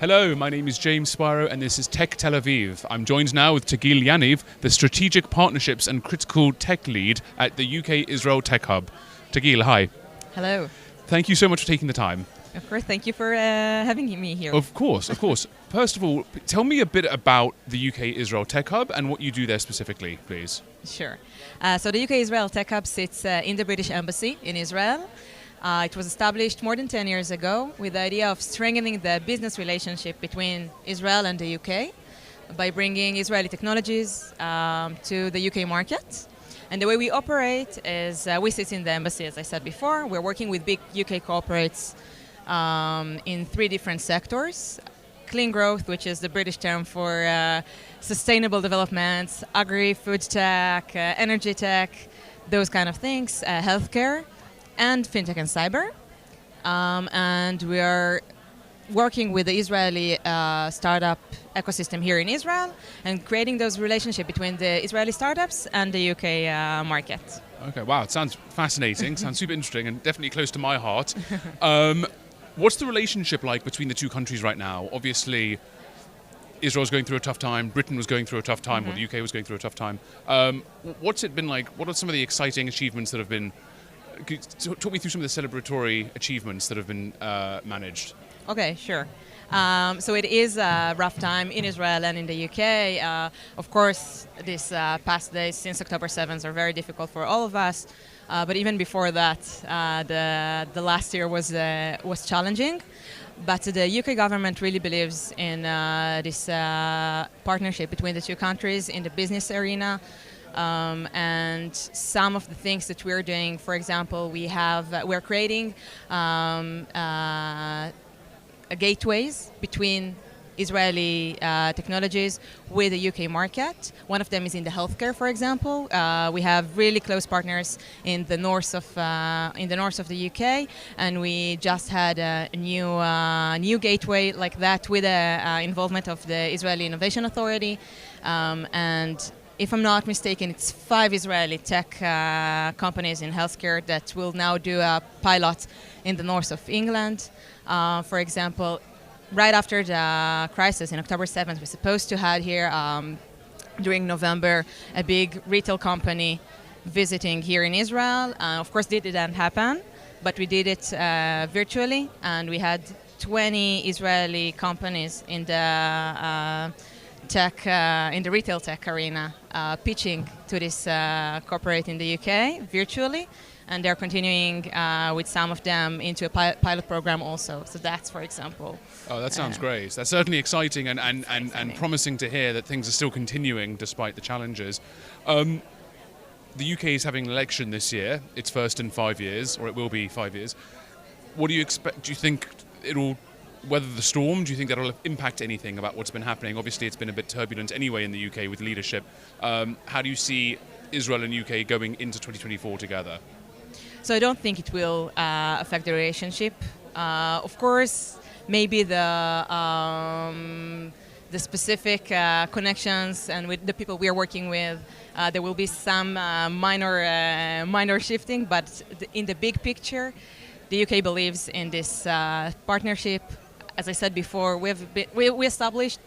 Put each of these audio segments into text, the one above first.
Hello, my name is James Spiro and this is Tech Tel Aviv. I'm joined now with Tagil Yaniv, the Strategic Partnerships and Critical Tech Lead at the UK Israel Tech Hub. Tagil, hi. Hello. Thank you so much for taking the time. Of course, thank you for having me here. Of course. First of all, tell me a bit about the UK Israel Tech Hub and what you do there specifically, please. Sure. So the UK Israel Tech Hub sits in the British Embassy in Israel. It was established more than 10 years ago with the idea of strengthening the business relationship between Israel and the UK by bringing Israeli technologies to the UK market. And the way we operate is we sit in the embassy, as I said before. We're working with big UK corporates in 3 different sectors. Clean growth, which is the British term for sustainable development, agri, food tech, energy tech, those kind of things, healthcare, and fintech and cyber. And we are working with the Israeli startup ecosystem here in Israel and creating those relationships between the Israeli startups and the UK market. Okay, wow, it sounds fascinating, sounds super interesting and definitely close to my heart. What's the relationship like between the two countries right now? Obviously, Israel's going through a tough time, Britain was going through a tough time, or the UK was going through a tough time. What's it been like? What are some of the exciting achievements that have been... Talk me through some of the celebratory achievements that have been managed. Okay, sure. So it is a rough time in Israel and in the UK. Of course, these past days since October 7th are very difficult for all of us. But even before that, the last year was challenging. But the UK government really believes in this partnership between the two countries in the business arena. And some of the things that we're doing, for example, we're creating gateways between Israeli technologies with the UK market. One of them is in the healthcare, for example. We have really close partners in the north of the UK, and we just had a new gateway like that with the involvement of the Israeli Innovation Authority, and if I'm not mistaken, it's 5 Israeli tech companies in healthcare that will now do a pilot in the north of England. For example, right after the crisis in October 7th, we're supposed to have here during November a big retail company visiting here in Israel. Of course, it didn't happen, but we did it virtually, and we had 20 Israeli companies in the in the retail tech arena pitching to this corporate in the UK virtually, and they're continuing with some of them into a pilot program also. So that's, for example. Oh, that sounds great. That's certainly exciting and promising to hear that things are still continuing despite the challenges. The UK is having an election this year. It's first in 5 years, or it will be 5 years. What do you expect? Do you think it'll weather the storm? Do you think that'll impact anything about what's been happening? Obviously, it's been a bit turbulent anyway in the UK with leadership. How do you see Israel and UK going into 2024 together? So I don't think it will affect the relationship. Of course, maybe the specific connections and with the people we are working with, there will be some minor shifting, but in the big picture, the UK believes in this partnership. As I said before, we established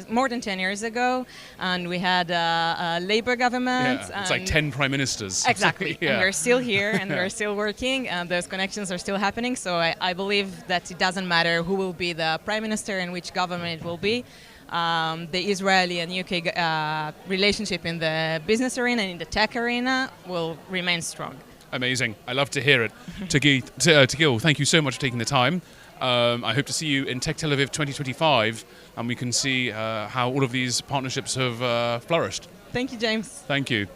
more than 10 years ago, and we had a Labour government. Yeah, it's like 10 prime ministers. Exactly, Yeah. and we're still here, and we're still working, and those connections are still happening. So I believe that it doesn't matter who will be the prime minister and which government it will be. The Israeli and UK relationship in the business arena and in the tech arena will remain strong. Amazing. I love to hear it. Tagil, thank you so much for taking the time. I hope to see you in Tech Tel Aviv 2025, and we can see how all of these partnerships have flourished. Thank you, James. Thank you.